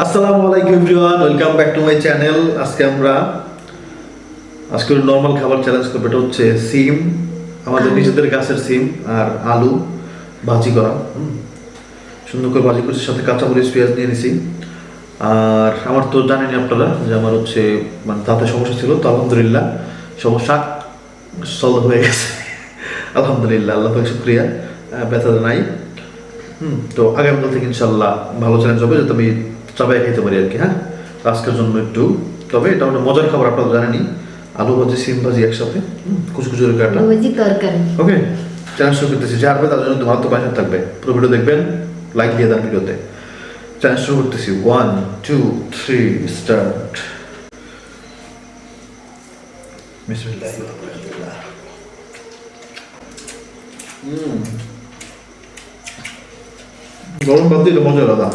আসসালামু আলাইকুম everyone, welcome back to my channel. আজকে নর্মাল খাবার চ্যালেঞ্জ করবো। এটা হচ্ছে সিম, আমাদের নিজেদের গাছের সিম আর আলু ভাজি করা। সুন্দর করে ভাজি করছি, সাথে কাঁচামরিচ পেঁয়াজ নিয়ে নিছি। আর আমার তো জানেনই আপনারা যে আমার হচ্ছে মানে দাঁতে সমস্যা ছিল, তো আলহামদুলিল্লাহ সমস্যা সলভ হয়ে গেছে। আলহামদুলিল্লাহ, আল্লাহ পাক শুকরিয়া, ব্যথা নাই। তো আগামীকাল থেকে ইনশাল্লাহ ভালো চ্যালেঞ্জ হবে, যাতে আমি চাবাই খেতে পারি আর কি। হ্যাঁ, আজকের জন্য একটু, তবে এটা অনেক মজার খাবার, আপনারা জানেনই। আলু ভাজি সিম ভাজি একসাথে, কুচু কুচু করে কাটা। ওকে, চ্যালেঞ্জ শুরু করতেছি। যে হারবে তার জন্য তোমার তো পাশে থাকবে। পুরো ভিডিও দেখবেন, লাইক দিয়ে দেন ভিডিওতে। চ্যালেঞ্জ শুরু করতেছি। 1 2 3 স্টার্ট। বিসমিল্লাহ। গরম ভাত দিলে মজা আলাদা।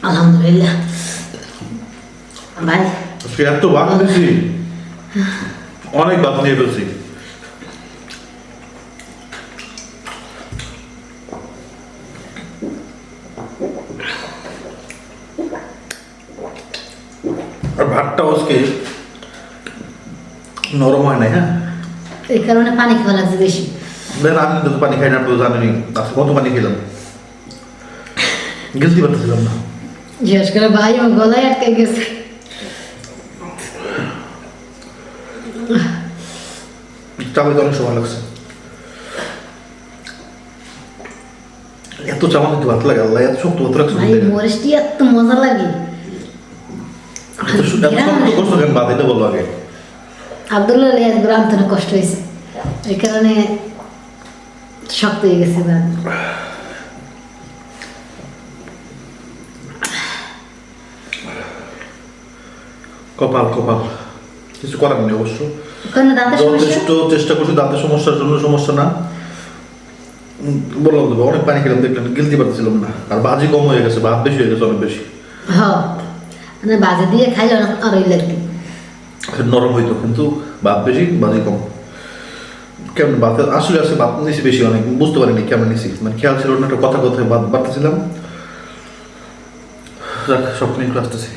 আলহামদুলিল্লাহ ভাই, এত ভাত দিয়েছি, অনেক ভাত নিয়ে ফেলছি। ভাতটা আজকে নরম হয় নাই, হ্যাঁ এই কারণে পানি খাওয়া লাগছে বেশি। দেখ আমি কিন্তু পানি খাই না, আপনি তো জানেনই আজকে কত পানি খেলাম, গেলতে পারতেছিলাম না। জিজ্ঞেস করে ভাই আমার গলায় আটকে গেছে। চাপাইতে অনেক সময় লাগছে, এত চাপা কিন্তু ভাত লাগে, আল্লাহ এত শক্ত ভাত রাখছে। ভাই মরিচটি এত মজা লাগে। এত শক্ত কষ্ট কেন ভাত, এটা বলবো আগে। আব্দুল্লাহ একবার আন্তনে কষ্ট হয়েছে, এই কারণে শক্ত হয়ে গেছে ভাত। কপাল কপাল, কিছু করার নেই অবশ্য। ওখানে দাঁতের সমস্যা, যথেষ্ট চেষ্টা করছি, দাঁতের সমস্যার জন্য সমস্যা না, বললাম তো অনেক পানি খেলাম, দেখলাম গিলতে পারছিলাম না। আর ভাজি কম হয়ে গেছে, ভাত বেশি হয়ে গেছে অনেক বেশি। হ্যাঁ মানে বাজে দিয়ে খাইলে অনেক আরোই লাগবে, নরম হইতো, কিন্তু ভাত বেশি ভাজি কম। কেমন ভাত আসলে আসলে ভাত নিয়েছি বেশি, অনেক বুঝতে পারিনি কেমন নিয়েছি, মানে খেয়াল ছিল না, একটা কথা কথায় ভাত বাড়তেছিলাম। সব নিয়ে একটু আসতেছি।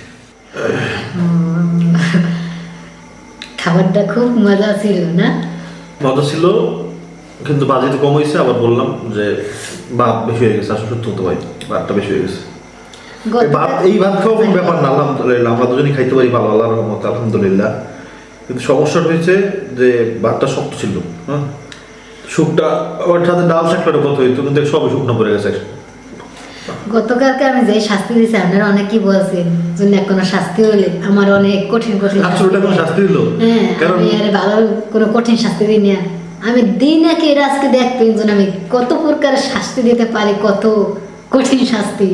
খাবারটা খুব মজা ছিল না? মজা ছিল, কিন্তু বাজেট কম হয়েছে। আবার বললাম যে ভাত বেশি হয়ে গেছে, আসলে সত্যি হতো ভাই, ভাতটা বেশি হয়ে গেছে। এই ভাত খাওয়া কোনো ব্যাপার না, আলহামদুলিল্লাহ আমরা দুজনই খাইতে পারি ভালো, আল্লাহর রহমতে আলহামদুলিল্লাহ। কিন্তু সমস্যাটা হয়েছে যে ভাতটা শক্ত ছিল, হ্যাঁ শুকটা আবার সাথে ডাল শাকটা কত হইতো, কিন্তু সবই শুকনো পড়ে গেছে। গতকালকে আমি যে শাস্তি দিয়েছি আপনারা অনেকেই বলছেন জন্য কোনো শাস্তি হলে আমার অনেক কঠিন কঠিন শাস্তি দিল। হ্যাঁ আমি আর ভালো কোনো কঠিন শাস্তি দিই না, আমি দিই নাকি এরা আজকে দেখবেন যেন আমি কত প্রকারের শাস্তি দিতে পারি, কত কঠিন শাস্তি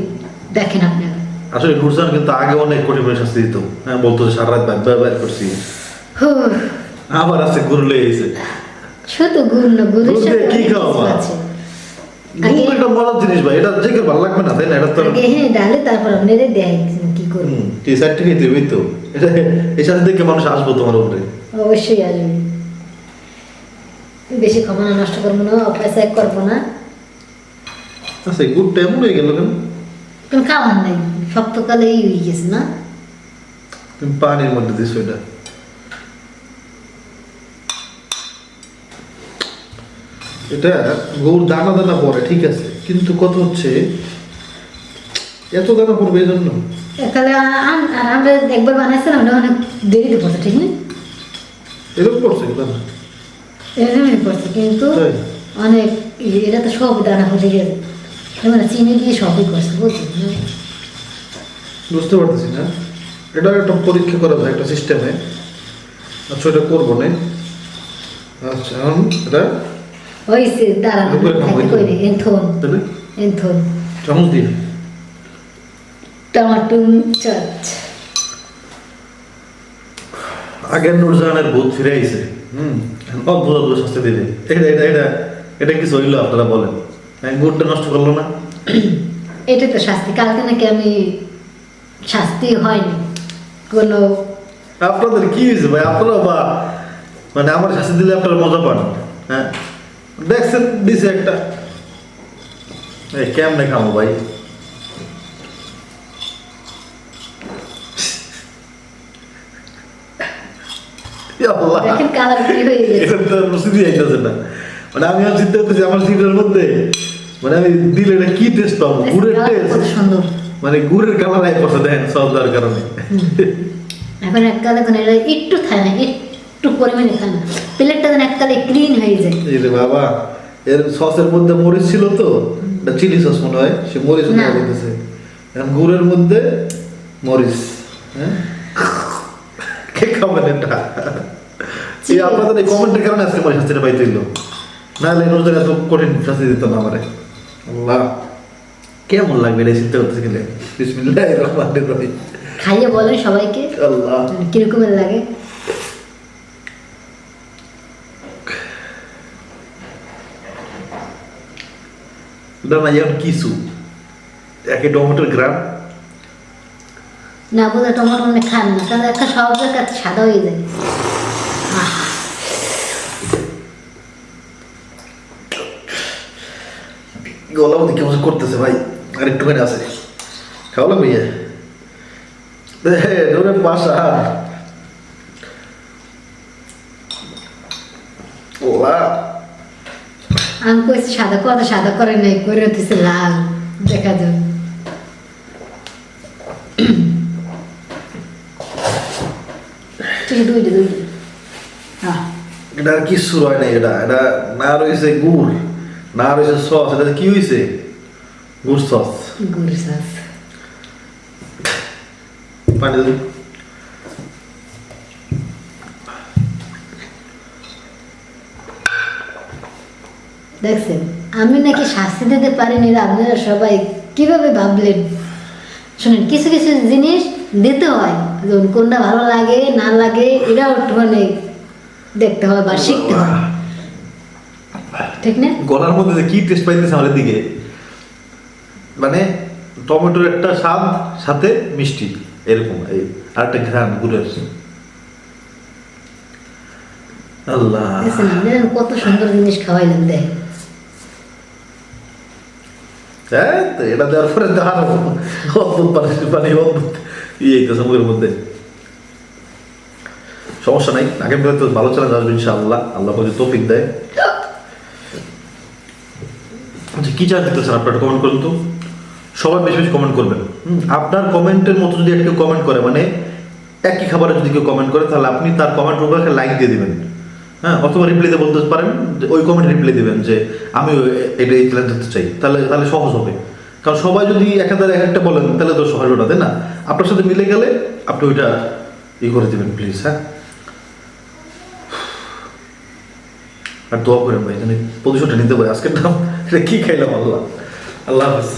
দেখেন আপনারা। আসলে নুরজান কিন্তু আগে অনেক কঠিন করে শাস্তি দিত, হ্যাঁ বলতো যে সারা রাত ব্যবহার করছি, আবার আছে গুরু লেগে গেছে। শুধু গুড় না, গুড়ের সাথে কি খাওয়া আছে একটা মজার জিনিস ভাই, এটা যে ভালো লাগবে না তাই না? এটা তো হ্যাঁ ডালে তারপর আপনাদের দেয় কি করবো, তুই সাইড থেকে দিবি তো, এটা এই সাথে দেখে মানুষ আসবো তোমার উপরে, অবশ্যই আসবে। বেশি খাবার নষ্ট করবো না, অপচয় করবো না। আচ্ছা গুড়টা এমন হয়ে গেল কেন? কেন খাবার নাই, সপ্তকালে এই হয়ে গেছে না? তুমি পানির মধ্যে দিছো এটা, এটা গরুর দানা দানা পড়ে ঠিক আছে, কিন্তু কত হচ্ছে এত দানা পড়বে এই জন্য। তাহলে আর আমরা একবার বানাইছিলাম আমরা অনেক দেরিতে পড়ছে, ঠিক না? এরকম পড়ছে দানা, এরকমই পড়ছে, কিন্তু অনেক এটা তো সব দানা হয়ে গেছে, মানে চিনি দিয়ে সবই করছে, বুঝলি? বুঝতে পারতেছি না, এটা একটা পরীক্ষা করা যায় একটা সিস্টেমে। আচ্ছা এটা করবো না, আচ্ছা এখন এটা হয়েছে দাঁড়া এন্থন এন্থন চামচ দিয়ে টমাটো চাট। আগের নুরজাহানের ভূত ফিরে আইছে, অদ্ভুত অদ্ভুত শাস্তি দিবে। এটা এটা এটা এটা কিছু হইলো আপনারা বলেন, গুড়টা নষ্ট করলো না? এটা তো শাস্তি, কালকে নাকি আমি শাস্তি হয়নি কোনো। আপনাদের কি হয়েছে ভাই, আপনারা বা মানে আমার শাস্তি দিলে আপনারা মজা পান? হ্যাঁ দেখছেন দিছে একটা, কেমনে খামো ভাই? দেখেন কালার কি হয়ে গেছে, এটা তো রসিদি আইতাছে না, মানে আমি আর চিন্তা করতেছি আমার জিভের মধ্যে, মানে আমি দিলে এটা কি টেস্ট পাবো, গুড়ের টেস্ট, সুন্দর মানে গুড়ের কালার আই পড়ছে দেখেন সবদার কারণে। এখন এককালে কোন এটা একটু খায় না, একটু পরিমাণে খায় না, প্লেটটা যেন এককালে ক্লিন হয়ে যায়। এই রে বাবা, এর সসের মধ্যে মরিচ ছিল তো, এটা চিলি সস মনে হয়, সে মরিচ না। দিতেছে, এখন গুড়ের মধ্যে মরিচ, হ্যাঁ কে খাবেন এটা? এই আপনাদের এই কমেন্টের কারণে আজকে আমার শাস্তিটা পাইতে দিল, নাহলে রোজার এত কঠিন শাস্তি দিত না আমারে। আল্লাহ কেমন লাগবে এটা চিন্তা করতে গেলে। বিসমিল্লাহির রহমানির রহিম। খাইয়ে বলেন সবাইকে আল্লাহ কিরকমের লাগে। এটা না যেমন কিছু একে টমেটোর গ্রাম না বোঝা টমেটো মানে খান না, তাহলে একটা সহজের কাছে সাদা হয়ে যায়। গলা মধ্যে কেমন করতেছে ভাই, আর একটুখানি আছে খাওয়া লাগবে। ওরে পাশা ওলা আমি কইছি সাদা কথা সাদা করে নাই করে দিছে লাল দেখা যাবে দুই হ্যাঁ এটা আর কি শুরু হয় না, এটা এটা না রয়েছে গুড়, না রয়েছে সস, এটা কি হয়েছে? গুড় সস। গুড় সস পানি দিন। দেখছেন আমি নাকি শাস্তি দিতে পারিনি, আপনারা সবাই কিভাবে ভাবলেন? শুনেন কিছু কিছু জিনিস দিতে হয়, যেমন কোনটা ভালো লাগে না লাগে এটাও একটুখানি দেখতে হয় বা শিখতে হয়, ঠিক না? গলার মধ্যে যে কি টেস্ট পাইতেছে আমাদের দিকে, মানে টমেটোর একটা স্বাদ সাথে মিষ্টি এরকম, এই আরেকটা ঘ্রাণ গুড়ের। আল্লাহ দেখছেন আপনারা কত সুন্দর জিনিস খাওয়াইলেন দেখ। হ্যাঁ তো এটা দেওয়ার পরে দেওয়ার অদ্ভুত পানি পানি অদ্ভুত ইয়ে হইতেছে মুখের মধ্যে। সমস্যা নাই, আগামী তো ভালো চ্যালেঞ্জ আসবে ইনশাআল্লাহ, আল্লাহ যদি তৌফিক দেয়। আচ্ছা কি চান দিতেছেন আপনারা কমেন্ট করুন তো, সবাই বেশি বেশি কমেন্ট করবেন। আপনার কমেন্টের মতো যদি কেউ কমেন্ট করে, মানে একই খাবারে যদি কেউ কমেন্ট করে, তাহলে আপনি তার কমেন্ট উপরে একটা লাইক দিয়ে দিবেন, হ্যাঁ, অথবা রিপ্লাইতে বলতে পারেন যে ওই কমেন্ট রিপ্লাই দিবেন যে আমি এটা এই চ্যালেঞ্জ দিতে চাই, তাহলে তাহলে সহজ হবে। কারণ সবাই যদি একাধারে এক একটা বলেন তাহলে তো সহজ ওটা, তাই না? আপনার সাথে মিলে গেলে আপনি ওইটা ই করে দেবেন প্লিজ, হ্যাঁ। আর দোয়া করেন ভাই, প্রতিশোধটা নিতে পারে আজকের নাম, এটা কি খাইলাম আল্লাহ। আল্লাহ হাফেজ।